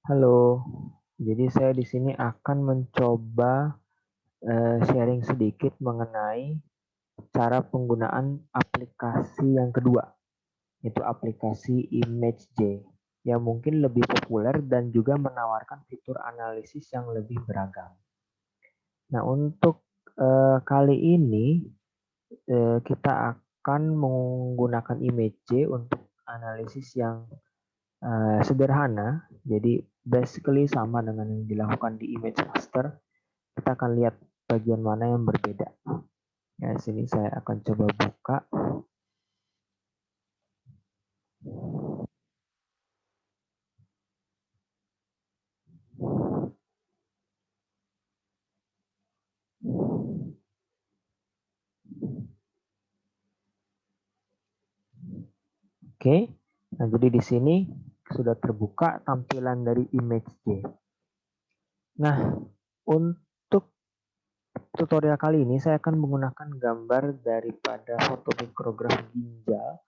Halo, jadi saya di sini akan mencoba sharing sedikit mengenai cara penggunaan aplikasi yang kedua, yaitu aplikasi ImageJ, yang mungkin lebih populer dan juga menawarkan fitur analisis yang lebih beragam. Nah, untuk kali ini kita akan menggunakan ImageJ untuk analisis yang sederhana, jadi basically sama dengan yang dilakukan di image raster. Kita akan lihat bagian mana yang berbeda. Ya, sini saya akan coba buka. Oke, nah jadi di sini sudah terbuka tampilan dari ImageJ. Nah, untuk tutorial kali ini saya akan menggunakan gambar daripada foto mikrograf ginjal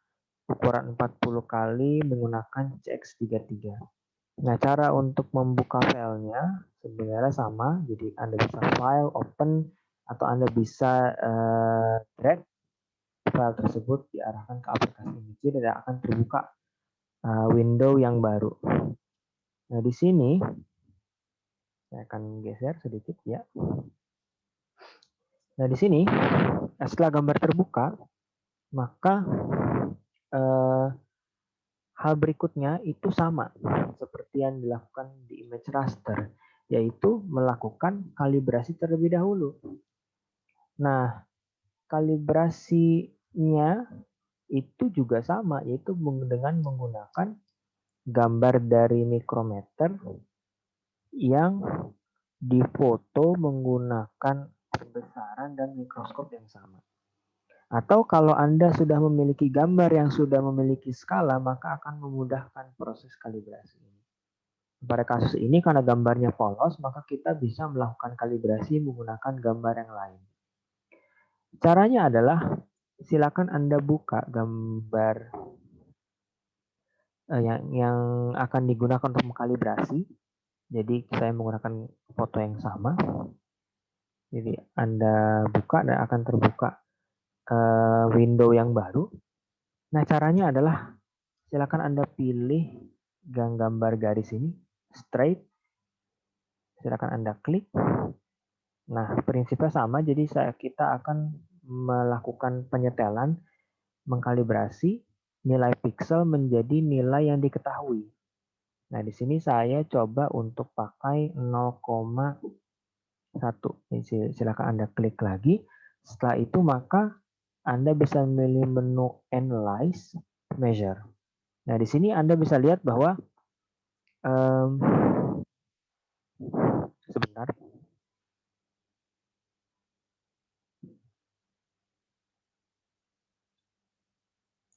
ukuran 40 kali menggunakan CX33. Nah, cara untuk membuka filenya sebenarnya sama. Jadi Anda bisa file, open, atau Anda bisa drag file tersebut diarahkan ke aplikasi Image dan akan terbuka window yang baru. Nah, di sini saya akan geser sedikit ya. Nah, di sini setelah gambar terbuka, maka hal berikutnya itu sama seperti yang dilakukan di image raster, yaitu melakukan kalibrasi terlebih dahulu. Nah, kalibrasinya itu juga sama, yaitu dengan menggunakan gambar dari mikrometer yang difoto menggunakan pembesaran dan mikroskop yang sama. Atau kalau Anda sudah memiliki gambar yang sudah memiliki skala, maka akan memudahkan proses kalibrasi ini. Pada kasus ini karena gambarnya polos, maka kita bisa melakukan kalibrasi menggunakan gambar yang lain. Caranya adalah silakan Anda buka gambar yang akan digunakan untuk mengkalibrasi. Jadi saya menggunakan foto yang sama. Jadi Anda buka dan akan terbuka window yang baru. Nah, caranya adalah silakan Anda pilih gambar garis ini, straight. Silakan Anda klik. Nah, prinsipnya sama. Jadi kita akan melakukan penyetelan, mengkalibrasi nilai pixel menjadi nilai yang diketahui. Nah, di sini saya coba untuk pakai 0,1. Silakan Anda klik lagi. Setelah itu maka Anda bisa memilih menu Analyze, Measure. Nah, di sini Anda bisa lihat bahwa sebentar,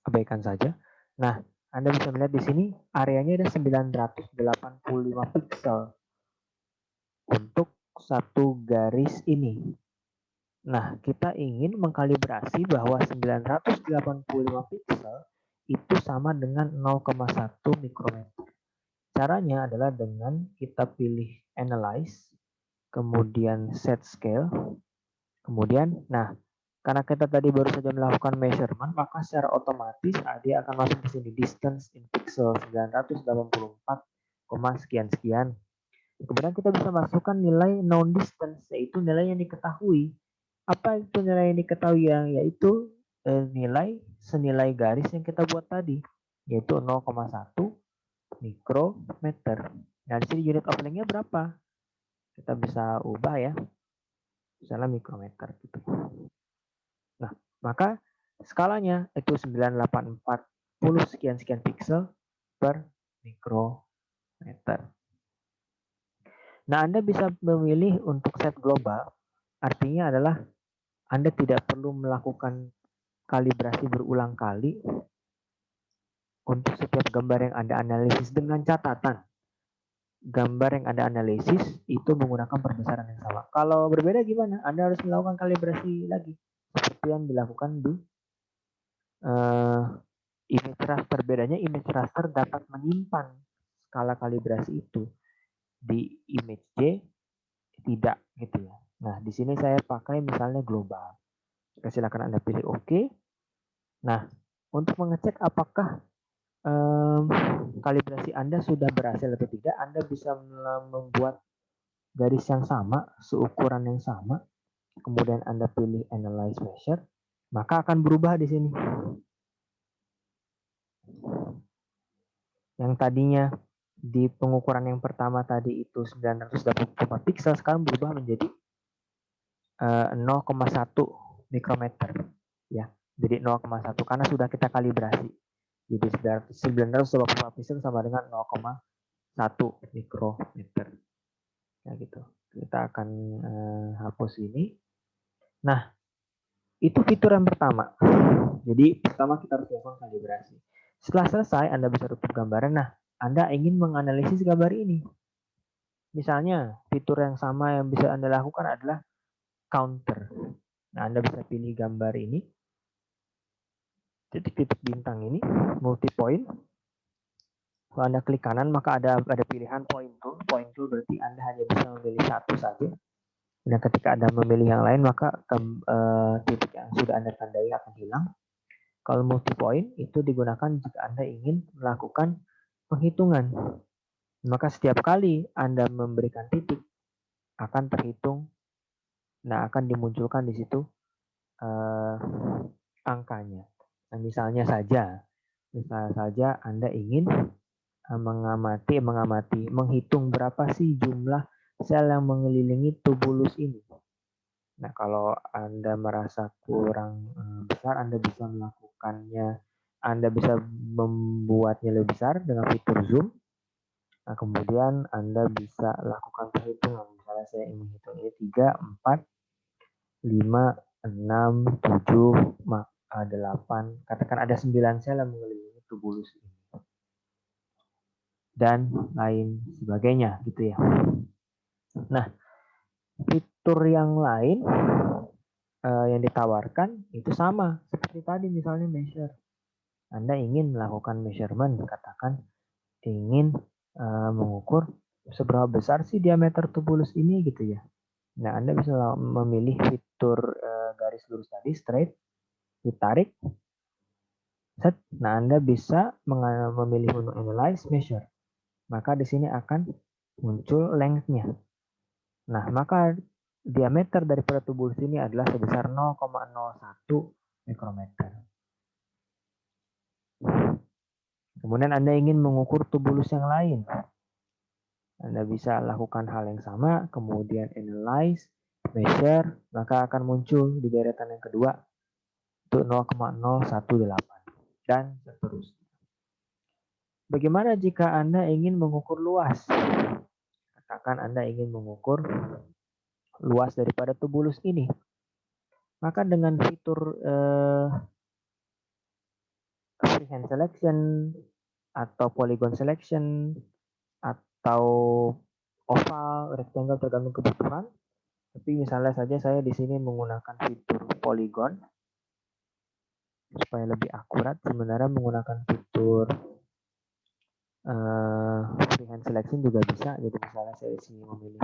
abaikan saja. Nah, Anda bisa melihat di sini areanya ada 985 pixel untuk satu garis ini. Nah, kita ingin mengkalibrasi bahwa 985 pixel itu sama dengan 0,1 mikrometer. Caranya adalah dengan kita pilih Analyze, kemudian Set Scale, kemudian, nah, karena kita tadi baru saja melakukan measurement, maka secara otomatis dia akan masuk ke sini, distance in pixel 984, sekian-sekian. Kemudian kita bisa masukkan nilai known distance, yaitu nilai yang diketahui. Apa itu nilai yang diketahui? Yaitu nilai senilai garis yang kita buat tadi, yaitu 0,1 mikrometer. Nah, di sini unit of length-nya berapa? Kita bisa ubah ya, misalnya mikrometer gitu. Nah, maka skalanya itu 9840 sekian-sekian pixel per mikrometer. Nah, Anda bisa memilih untuk set global, artinya adalah Anda tidak perlu melakukan kalibrasi berulang kali untuk setiap gambar yang Anda analisis, dengan catatan gambar yang Anda analisis itu menggunakan perbesaran yang sama. Kalau berbeda gimana? Anda harus melakukan kalibrasi lagi seperti yang dilakukan di image raster. Bedanya image raster dapat menyimpan skala kalibrasi itu. di image J tidak gitu ya. Nah, di sini saya pakai misalnya global. Silakan Anda pilih OK. Nah, untuk mengecek apakah kalibrasi Anda sudah berhasil atau tidak, Anda bisa membuat garis yang sama, seukuran yang sama, kemudian Anda pilih Analyze Measure, maka akan berubah di sini. Yang tadinya di pengukuran yang pertama tadi itu 984 pixel, sekarang berubah menjadi 0,1 mikrometer. Ya, jadi 0,1 karena sudah kita kalibrasi. Jadi 984 pixel sama dengan 0,1 mikrometer. Ya gitu. Kita akan hapus ini. Nah, itu fitur yang pertama. Jadi pertama kita harus lakukan kalibrasi. Setelah selesai, Anda bisa tutup gambaran. Nah, Anda ingin menganalisis gambar ini. Misalnya, fitur yang sama yang bisa Anda lakukan adalah counter. Nah, Anda bisa pilih gambar ini, titik-titik bintang ini, multi point. Kalau Anda klik kanan, maka ada pilihan point tool. Point tool berarti Anda hanya bisa memilih satu saja. Dan ketika Anda memilih yang lain, maka titik yang sudah Anda tandai akan hilang. Kalau multi point itu digunakan jika Anda ingin melakukan penghitungan. Maka setiap kali Anda memberikan titik akan terhitung. Nah, akan dimunculkan di situ angkanya. Nah, misalnya saja Anda ingin menghitung berapa sih jumlah sel yang mengelilingi tubulus ini. Nah, kalau Anda merasa kurang besar, Anda bisa melakukannya. Anda bisa membuatnya lebih besar dengan fitur zoom. Nah, kemudian Anda bisa lakukan perhitungan. Misalnya saya ingin menghitung ini 3, 4, 5, 6, 7, 8. Katakan ada 9 sel yang mengelilingi tubulus ini. Dan lain sebagainya gitu ya. Nah, fitur yang lain yang ditawarkan itu sama seperti tadi, misalnya measure. Anda ingin melakukan measurement, katakan ingin mengukur seberapa besar sih diameter tubulus ini gitu ya. Nah, Anda bisa memilih fitur garis lurus tadi, straight, ditarik, set. Nah, Anda bisa memilih menu analyze measure. Maka di sini akan muncul length-nya. Nah, maka diameter daripada tubulus ini adalah sebesar 0,01 mikrometer. Kemudian Anda ingin mengukur tubulus yang lain. Anda bisa lakukan hal yang sama, kemudian analyze, measure, maka akan muncul di deretan yang kedua untuk 0,018 dan seterusnya. Bagaimana jika Anda ingin mengukur luas? Katakan Anda ingin mengukur luas daripada tubulus ini. Maka dengan fitur freehand selection atau polygon selection atau oval, rectangle tergantung kebutuhan. Tapi misalnya saja saya di sini menggunakan fitur polygon supaya lebih akurat. Sebenarnya menggunakan fitur freehand selection juga bisa. Jadi misalnya saya di sini memilih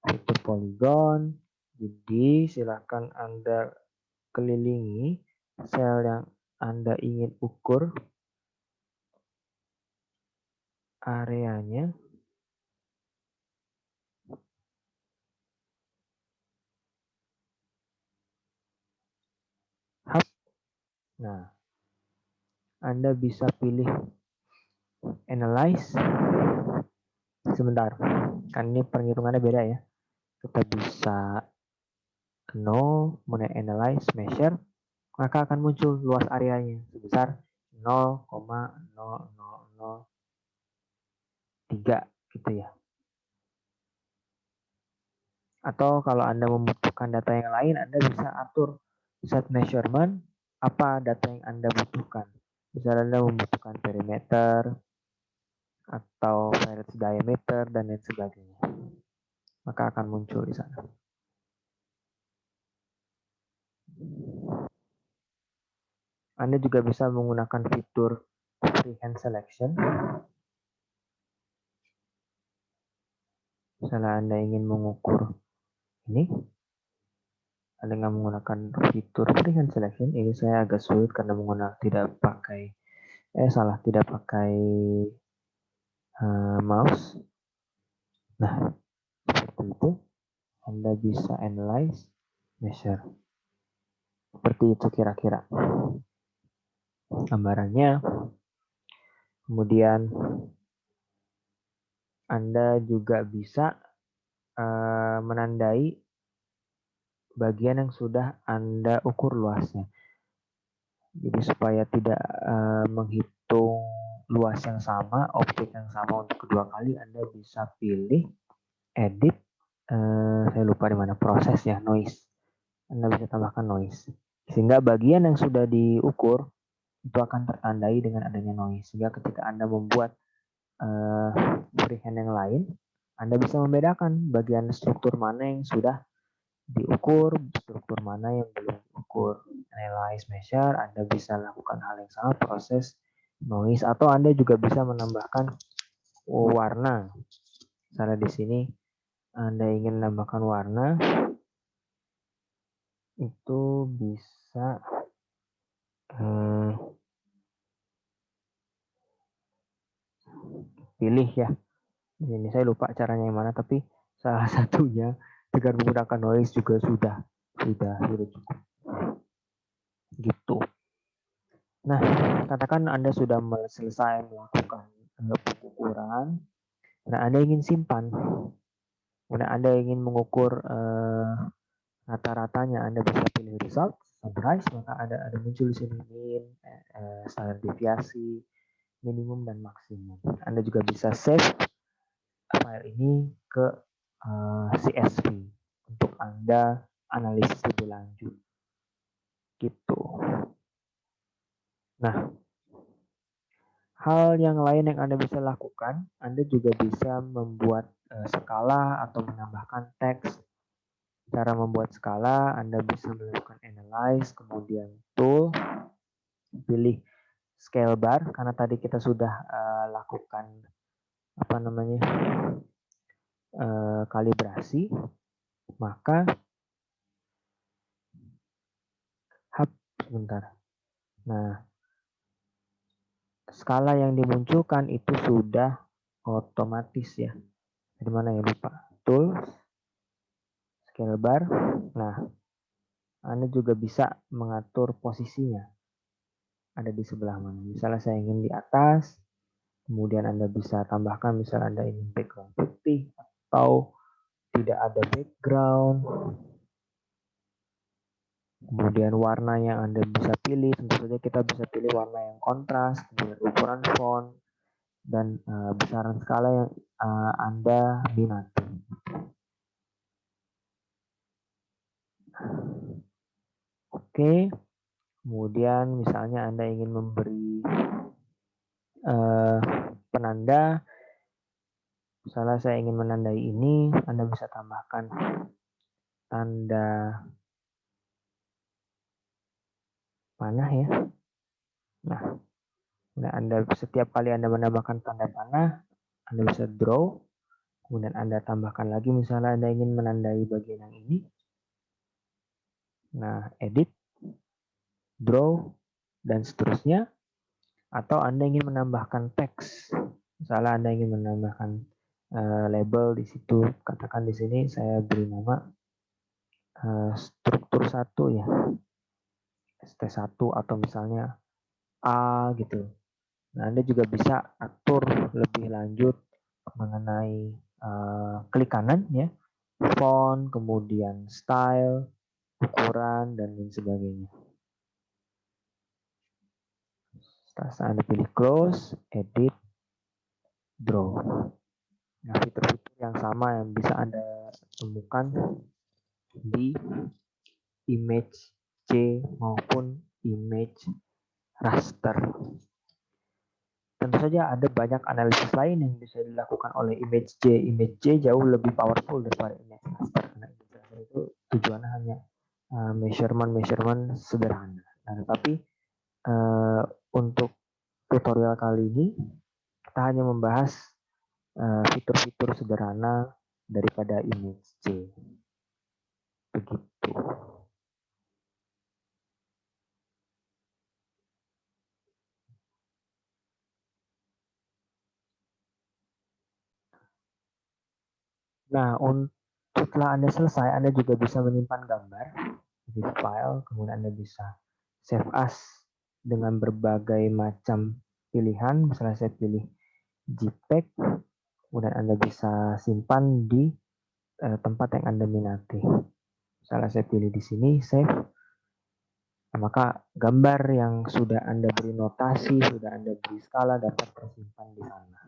fitur polygon. Jadi silakan Anda kelilingi sel yang Anda ingin ukur areanya. Nah, Anda bisa pilih analyze. Sebentar, kan ini perhitungannya beda ya. Kita bisa 0, kemudian analyze, measure, maka akan muncul luas areanya sebesar 0,0003 gitu ya. Atau kalau Anda membutuhkan data yang lain, Anda bisa atur set measurement, apa data yang Anda butuhkan. Misalnya Anda membutuhkan perimeter, atau variance diameter, dan lain sebagainya. Maka akan muncul di sana. Anda juga bisa menggunakan fitur freehand selection. Misalnya Anda ingin mengukur ini, dengan menggunakan fitur freehand selection. Ini saya agak sulit karena tidak pakai mouse. Nah, seperti itu Anda bisa analyze, measure. Seperti itu kira-kira gambarannya. Kemudian Anda juga bisa menandai bagian yang sudah Anda ukur luasnya. Jadi supaya tidak menghitung luas yang sama, objek yang sama untuk kedua kali, Anda bisa pilih edit, saya lupa di mana prosesnya, noise. Anda bisa tambahkan noise. Sehingga bagian yang sudah diukur itu akan tertandai dengan adanya noise. Sehingga ketika Anda membuat freehand yang lain, Anda bisa membedakan bagian struktur mana yang sudah diukur, struktur mana yang belum diukur. Analyze, measure, Anda bisa lakukan hal yang sama, proses noise, atau Anda juga bisa menambahkan warna. Misalnya di sini Anda ingin menambahkan warna, itu bisa pilih ya. Ini saya lupa caranya yang mana, tapi salah satunya dengan menggunakan noise juga sudah cukup. Gitu. Nah, katakan Anda sudah selesai melakukan pengukuran, nah Anda ingin simpan, kemudian Anda ingin mengukur rata-ratanya, Anda bisa pilih result, summarize, maka ada muncul di sini min, standar deviasi, minimum dan maksimum. Anda juga bisa save file ini ke CSV untuk Anda analisis lebih lanjut. Gitu. Nah, hal yang lain yang Anda bisa lakukan, Anda juga bisa membuat skala atau menambahkan teks. Cara membuat skala, Anda bisa melakukan analyze, kemudian tool, pilih scale bar, karena tadi kita sudah lakukan kalibrasi, maka sebentar. Nah, skala yang dimunculkan itu sudah otomatis ya. Di mana ya, lupa. Tool, scale bar. Nah, Anda juga bisa mengatur posisinya. Ada di sebelah mana. Misalnya saya ingin di atas, kemudian Anda bisa tambahkan, misalnya Anda ingin background putih atau tidak ada background. Kemudian warna yang Anda bisa pilih, tentu saja kita bisa pilih warna yang kontras, kemudian ukuran font, dan besaran skala yang Anda minati. Oke, kemudian misalnya Anda ingin memberi penanda, misalnya saya ingin menandai ini, Anda bisa tambahkan tanda panah ya. Nah, Anda setiap kali Anda menambahkan tanda panah, Anda bisa draw, kemudian Anda tambahkan lagi, misalnya Anda ingin menandai bagian yang ini. Nah, edit, draw, dan seterusnya. Atau Anda ingin menambahkan teks. Misalnya Anda ingin menambahkan label di situ. Katakan di sini saya beri nama struktur 1 ya. ST1 atau misalnya A gitu. Nah, Anda juga bisa atur lebih lanjut mengenai klik kanan ya. Font, kemudian style, ukuran, dan lain sebagainya. Setelah Anda pilih close, edit, draw. Nah, fitur-fitur yang sama yang bisa Anda temukan di image J maupun image raster. Tentu saja ada banyak analisis lain yang bisa dilakukan oleh image J. Image J jauh lebih powerful daripada image raster. Karena image raster itu tujuannya hanya measurement sederhana. Nah, tetapi untuk tutorial kali ini kita hanya membahas fitur-fitur sederhana daripada image C. Begitu. Nah, setelah Anda selesai, Anda juga bisa menyimpan gambar di file, kemudian Anda bisa save as dengan berbagai macam pilihan. Misalnya saya pilih JPEG, kemudian Anda bisa simpan di tempat yang Anda minati. Misalnya saya pilih di sini, save. Nah, maka gambar yang sudah Anda beri notasi, sudah Anda beri skala dapat tersimpan di sana.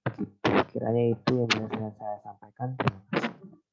Begitu. Kiranya itu yang bisa saya sampaikan. Terima kasih.